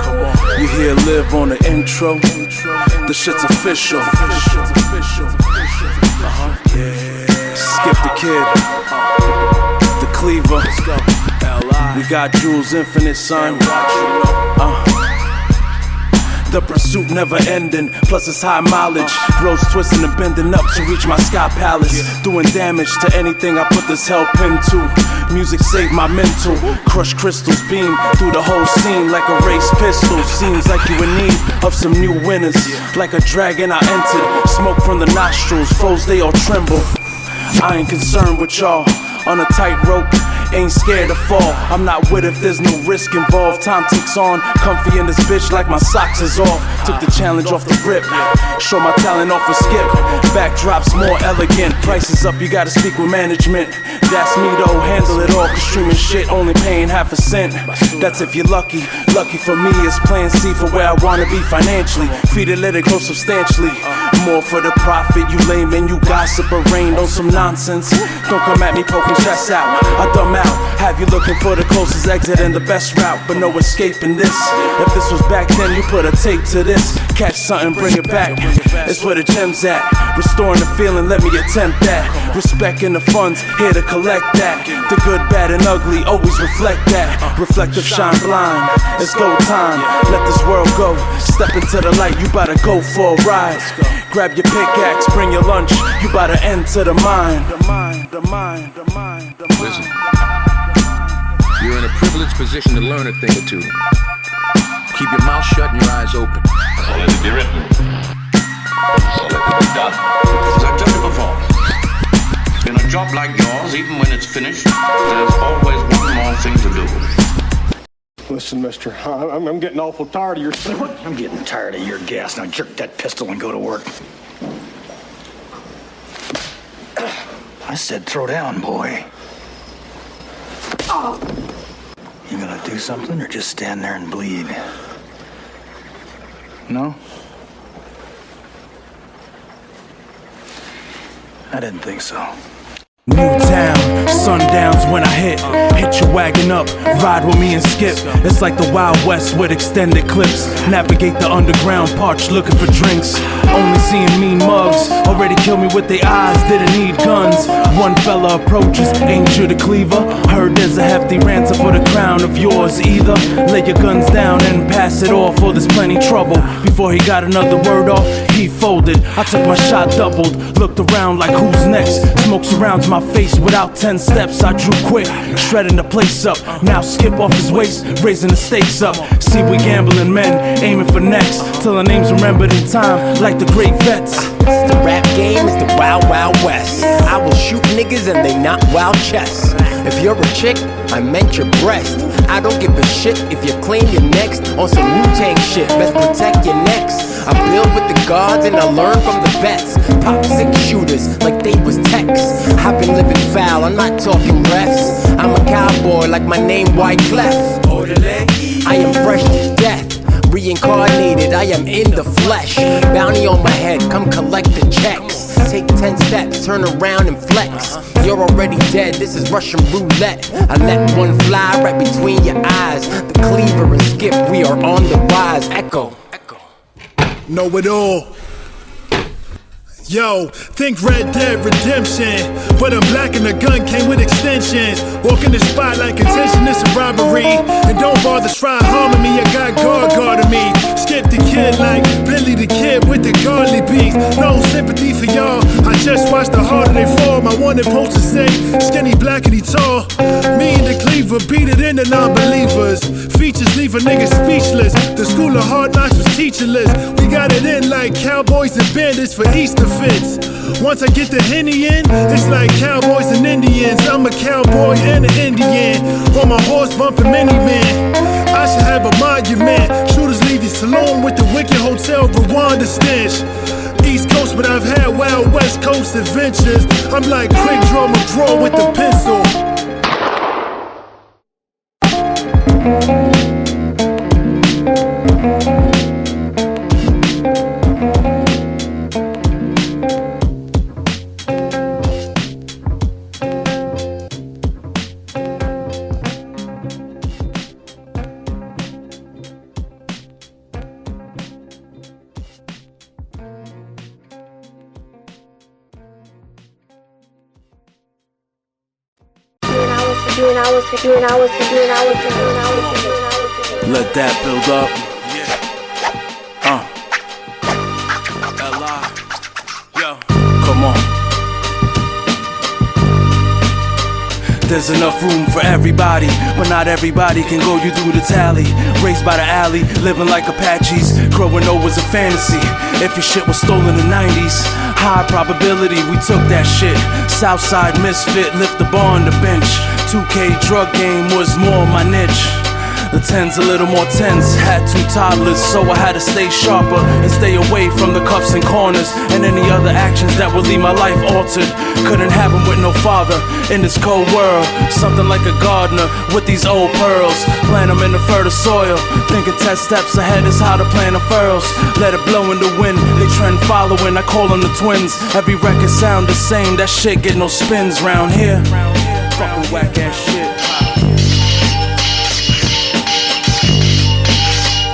Come on. You hear Live on the intro? The shit's official. Skip the Kid, the Cleaver. We got Jules Infinite, son. The pursuit never ending, plus it's high mileage. Roads twisting and bending up to reach my sky palace. Doing damage to anything I put this hell pin to. Music saved my mental. Crush crystals beam through the whole scene like a race pistol. Seems like you in need of some new winners. Like a dragon I entered, smoke from the nostrils, foes they all tremble. I ain't concerned with y'all, on a tightrope, ain't scared to fall. I'm not with if there's no risk involved. Time ticks on, comfy in this bitch like my socks is off. Took the challenge off the rip, show my talent off a skip. Backdrops more elegant, prices up, you gotta speak with management. That's me though, handle it all, cause streaming shit only paying half a cent. That's if you're lucky, lucky for me is plan C for where I wanna be financially. Feed it, let it grow substantially. More for the profit, you lame and you gossip or rain on some nonsense. Don't come at me poking chest out, I dumb out. Have you looking for the closest exit and the best route, but no escaping this. If this was back then, you put a tape to this. Catch something, bring it back. It's where the gem's at. Restoring the feeling, let me attempt that. Respect in the funds, here to collect that. The good, bad, and ugly, always reflect that. Reflective shine blind, it's go time. Let this world go, step into the light, you bout to go for a ride. Grab your pickaxe, bring your lunch, you bout to enter the mind. Listen, you're in a privileged position to learn a thing or two. Keep your mouth shut and your eyes open. So let it be written. So let it be done. As I told you before, in a job like yours, even when it's finished, there's always one more thing to do. Listen, mister, I'm getting awful tired of your... I'm getting tired of your gas. Now jerk that pistol and go to work. I said throw down, boy. You gonna do something or just stand there and bleed? No? I didn't think so. New town, sundowns when I hit your wagon up, ride with me and skip. It's like the Wild West with extended clips. Navigate the underground parch looking for drinks. Only seeing mean mugs, already killed me with their eyes, didn't need guns. One fella approaches, ain't you the Cleaver? Heard there's a hefty ransom for the crown of yours. Either lay your guns down and pass it off, or there's plenty trouble. Before he got another word off, he folded. I took my shot doubled, looked around like who's next. Smoke surrounds my face without 10 steps. I drew quick, shredding the place up. Now skip off his waist, raising the stakes up. See we gambling men, aiming for next, till our names remembered in time like the great vets. The rap game is the Wild Wild West. I will shoot niggas and they not wild chess. If you're a chick, I meant your breast. I don't give a shit if you claim you're next on some Wu-Tang shit. Best protect your necks. I build with the gods and I learn from the vets. Pop 6 shooters like they was texts. I've been living foul, I'm not talking refs. I'm a cowboy like my name White Clef. I am fresh to death. Reincarnated, I am in the flesh. Bounty on my head, come collect the checks. Take 10 steps, turn around and flex. You're already dead, this is Russian roulette. I let one fly right between your eyes. The Cleaver and Skip, we are on the rise. Echo. Knowitall. Yo, think Red Dead Redemption, but I'm black and the gun came with extensions. Walk in the spot like intention, it's a robbery. And don't bother try harming me, I got guarding me. Skip the Kid like Billy the Kid with the godly beats. No sympathy for y'all, I just watched the harder they fall. My wanted poster say, skinny, black and he tall. Me and the Cleaver beat it in the non-believers. Features leave a nigga speechless. The school of hard knocks was teacherless. We got it in like cowboys and bandits for Easter fits. Once I get the Henny in, it's like cowboys and Indians. I'm a cowboy and an Indian, on my horse bumping miniman. I should have a monument. Shooters leave the saloon with the Wicked Hotel Rwanda stench. East Coast, but I've had wild West Coast adventures. I'm like quick draw McGraw with the pencil. Let that build up. L.I. Yo, come on. There's enough room for everybody, but not everybody can go you through the tally. Raised by the alley, living like Apaches. Growing old was a fantasy. If your shit was stolen in the 90s, high probability we took that shit. Southside misfit, lift the bar on the bench. 2K drug game was more my niche. The 10's a little more tense, had 2 toddlers, so I had to stay sharper and stay away from the cuffs and corners and any other actions that would leave my life altered. Couldn't have him with no father in this cold world. Something like a gardener with these old pearls. Plant them in the fertile soil, thinking 10 steps ahead is how to plant the furrows. Let it blow in the wind, they trend following, I call them the twins. Every record sound the same, that shit get no spins round here. Fucking whack ass shit.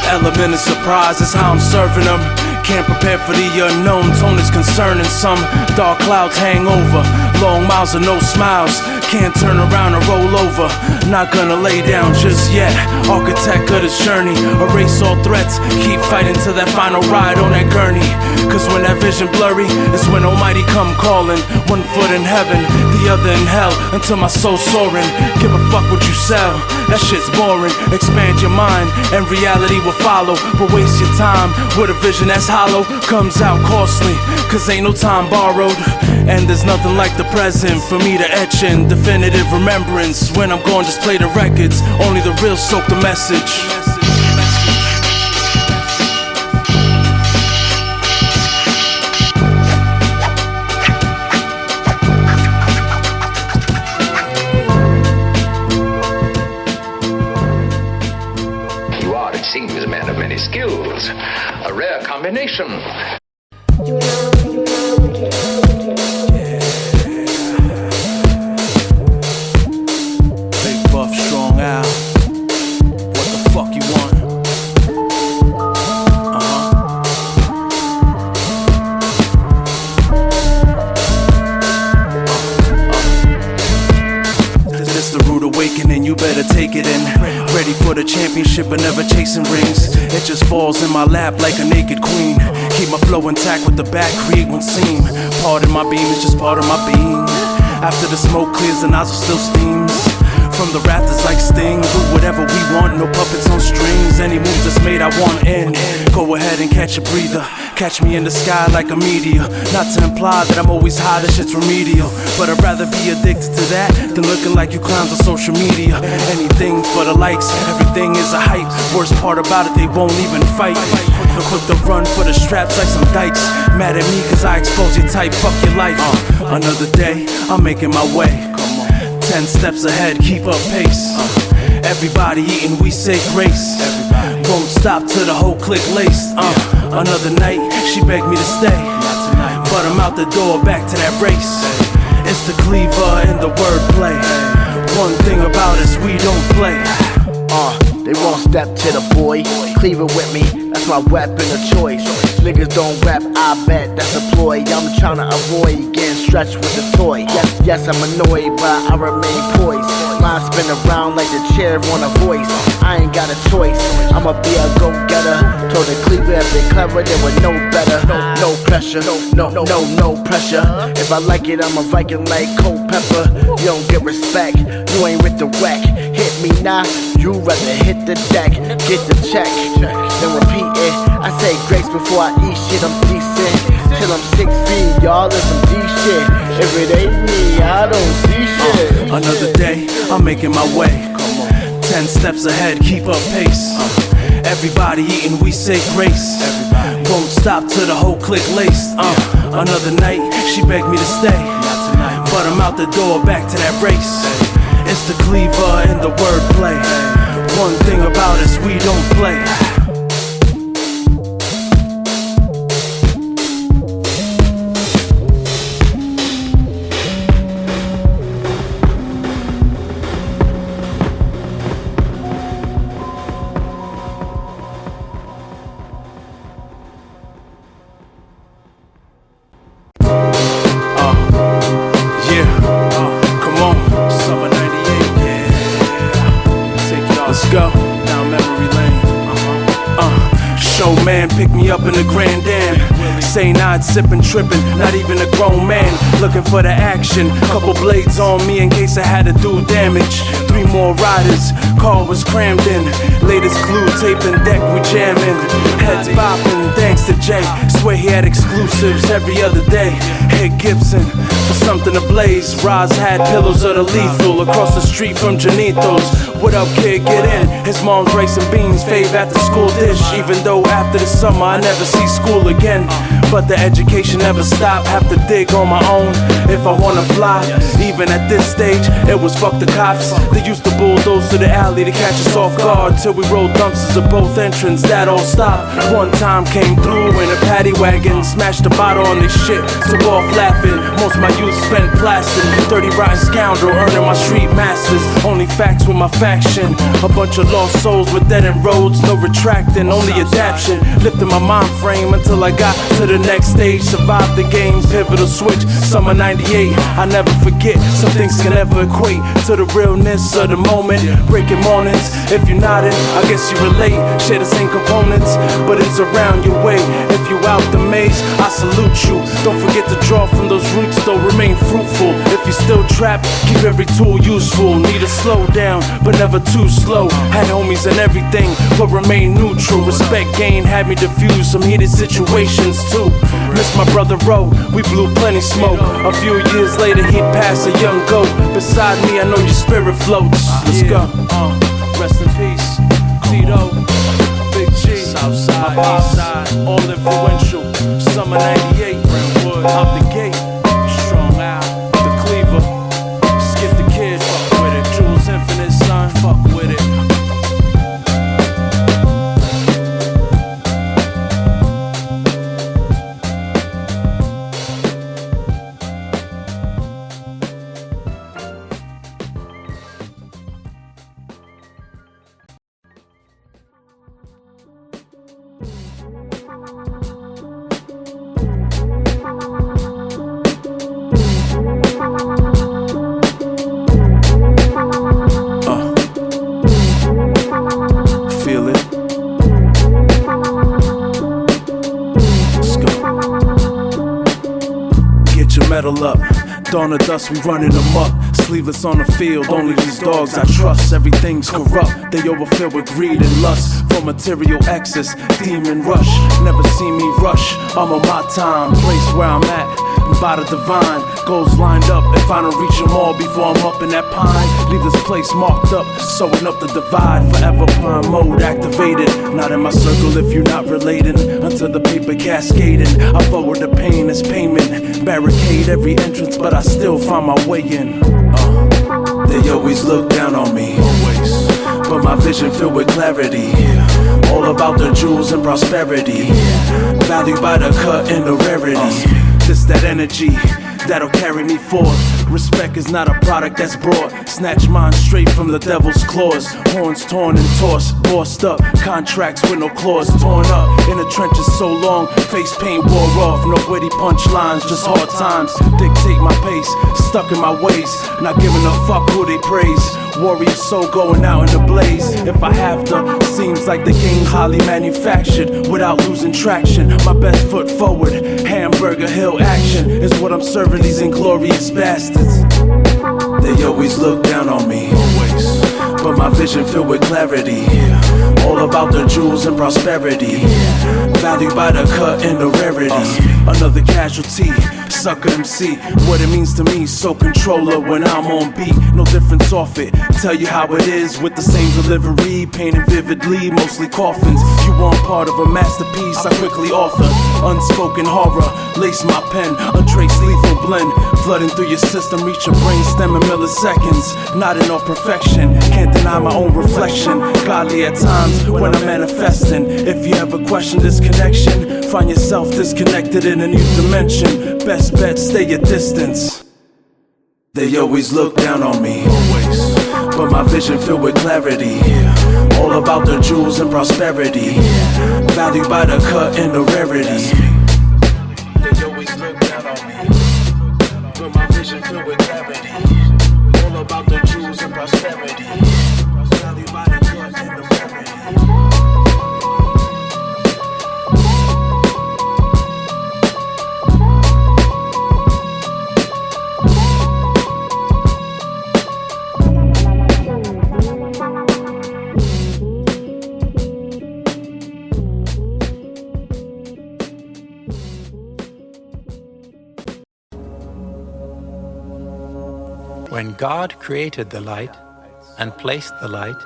Element of surprise is how I'm serving them. Can't prepare for the unknown, tone is concerning some. Dark clouds hang over, long miles of no smiles. Can't turn around or roll over, not gonna lay down just yet. Architect of this journey, erase all threats. Keep fighting to that final ride on that gurney. Cause when that vision blurry, is when Almighty come calling. One foot in heaven, the other in hell, until my soul soaring. Give a fuck what you sell, that shit's boring. Expand your mind, and reality will follow. But waste your time with a vision that's hollow. Comes out costly, cause ain't no time borrowed. And there's nothing like the present for me to etch in definitive remembrance. When I'm gone, just play the records, only the real soak the message. You are, it seems, a man of many skills. A rare combination. Big buff, strong Al. What the fuck you want? This the rude awakening, you better take it in. Ready for the championship but never chasing rings. It just falls in my lap like a naked queen. Keep my flow intact with the back, create one seam. Part of my beam is just part of my being. After the smoke clears, the nozzle still steams. From the rafters like Sting, do whatever we want, no puppets on strings. Any move that's made, I want in. Go ahead and catch a breather. Catch me in the sky like a meteor. Not to imply that I'm always high, that shit's remedial. But I'd rather be addicted to that than looking like you clowns on social media. Anything for the likes, everything is a hype. Worst part about it, they won't even fight. Quick to run for the straps like some dykes. Mad at me cause I expose your type, fuck your life. Another day, I'm making my way. 10 steps ahead, keep up pace. Everybody eating, we say grace. Won't stop till the whole clique laced. Another night, she begged me to stay, but I'm out the door, back to that race. It's the Cleaver and the wordplay. One thing about us, we don't play. They won't step to the boy. Cleaver with me, that's my weapon of choice. Niggas don't rap, I bet that's a ploy. I'm tryna avoid getting stretched with a toy. Yes, I'm annoyed, but I remain poised. Mind spin around like the chair on a voice. I ain't got a choice, I'ma be a go-getter. Told the Cleaver if they clever, they would know better. No pressure, no pressure. If I like it, I'm a Viking like cold pepper. You don't get respect, you ain't with the whack. Hit me now, you rather hit the deck. Get the check, then repeat it. I say grace before I eat shit, I'm decent. Till I'm 6 feet, y'all in some D shit. If it ain't me, I don't see shit. Another day, I'm making my way. 10 steps ahead, keep up pace. Everybody eating, we say grace. Won't stop till the whole clique laced. Another night, she begged me to stay, but I'm out the door, back to that race. It's the Cleaver and the wordplay. One thing about us, we don't play. Come on, summer '98, yeah. Let's go down memory lane. Showman pick me up in the Grand Dam. Say not sippin', trippin', not even a grown man. Looking for the action, couple blades on me in case I had to do damage. 3 more riders, car was crammed in. Latest glue, taping, deck we jammin'. Heads bopping, thanks to Jay. Swear he had exclusives every other day. Hey Gibson, for something to blaze. Roz had pillows of the lethal across the street from Janito's. What up kid, get in. His mom's racing beans, fave after school dish. Even though after the summer I never see school again. But the education never stopped, have to dig on my own if I wanna fly. Even at this stage, it was fuck the cops. They used to bulldoze to the alley to catch us off guard. Till we rolled dumpsters at both entrances, that all stopped. One time came through in a paddy wagon, smashed the bottle on this shit, took off laughing. Most of my youth spent plastic. 30 rotten scoundrel earning my street masters. Only facts with my faction. A bunch of lost souls with dead end roads, no retracting, only adaption. Lifting my mind frame until I got to the next stage. Survived the game's pivotal switch. Summer 98, I never forget. Some things can never equate to the realness of the moment. Breaking mornings, if you're nodding, I guess you relate. Share the same components, but it's around your way. If you out the maze, I salute you. Don't forget to draw from those roots, though remain fruitful. If you're still trapped, keep every tool useful. Need to slow down, but never too slow. Had homies and everything, but remain neutral. Respect gain had me diffuse some heated situations too. Miss my brother Ro, we blew plenty smoke. A few years later he'd pass a young goat. Beside me I know your spirit floats. Let's go. Rest in peace, Tito, Big G, Southside, Eastside, all influential. Summer 98, Brentwood, out the gate. Strong out, the Cleaver, Skip the Kid, fuck with it. Jules Infinite, son, fuck with it. Feel it. Let's go. Get your medal up. Dawn of dust, we running them up. Sleeveless on the field, only these dogs I trust. Everything's corrupt, they overfill with greed and lust. For material excess, demon rush. Never see me rush, I'm on my time. Place where I'm at, by the divine. Goals lined up, if I don't reach them all before I'm up in that pine. Leave this place marked up, sewing up the divide. Forever prime mode activated. Not in my circle if you're not relating. Until the paper cascading, I forward the pain as payment. Barricade every entrance, but I still find my way in. They always look down on me, always. But my vision filled with clarity. All about the jewels and prosperity. Valued by the cut and the rarity. This that energy that'll carry me forth. Respect is not a product that's brought. Snatch mine straight from the devil's claws. Horns torn and tossed, bossed up. Contracts with no claws torn up. In the trenches so long, face paint wore off. No witty punchlines, just hard times dictate my pace. Stuck in my ways, not giving a fuck who they praise. Warrior soul going out in the blaze. If I have to, seems like the game's highly manufactured without losing traction. My best foot forward, Hamburger Hill action is what I'm serving these inglorious bastards. They always look down on me, always. But my vision filled with clarity. All about the jewels and prosperity. Valued by the cut and the rarity. Another casualty, sucker MC. What it means to me, so controller when I'm on beat. No difference off it, tell you how it is with the same delivery. Painted vividly, mostly coffins. You want part of a masterpiece, I quickly author. Unspoken horror, lace my pen. Untraced lethal blend, flooding through your system. Reach your brain stem in milliseconds. Not enough perfection, can't deny my own reflection. Godly at times when I'm manifesting. If you ever question this connection, find yourself disconnected in a new dimension. Best bet, stay your distance. They always look down on me, always. But my vision filled with clarity. All about the jewels and prosperity. Valued by the cut and the rarity. They always look down on me. But my vision filled with clarity. All about the jewels and prosperity. Valued by the cut. When God created the light and placed the light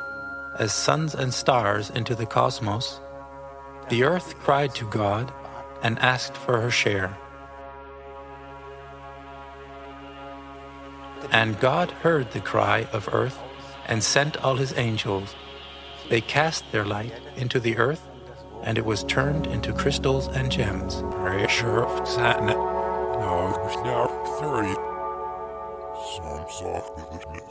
as suns and stars into the cosmos, the earth cried to God and asked for her share. And God heard the cry of earth and sent all his angels. They cast their light into the earth, and it was turned into crystals and gems. Some softly lit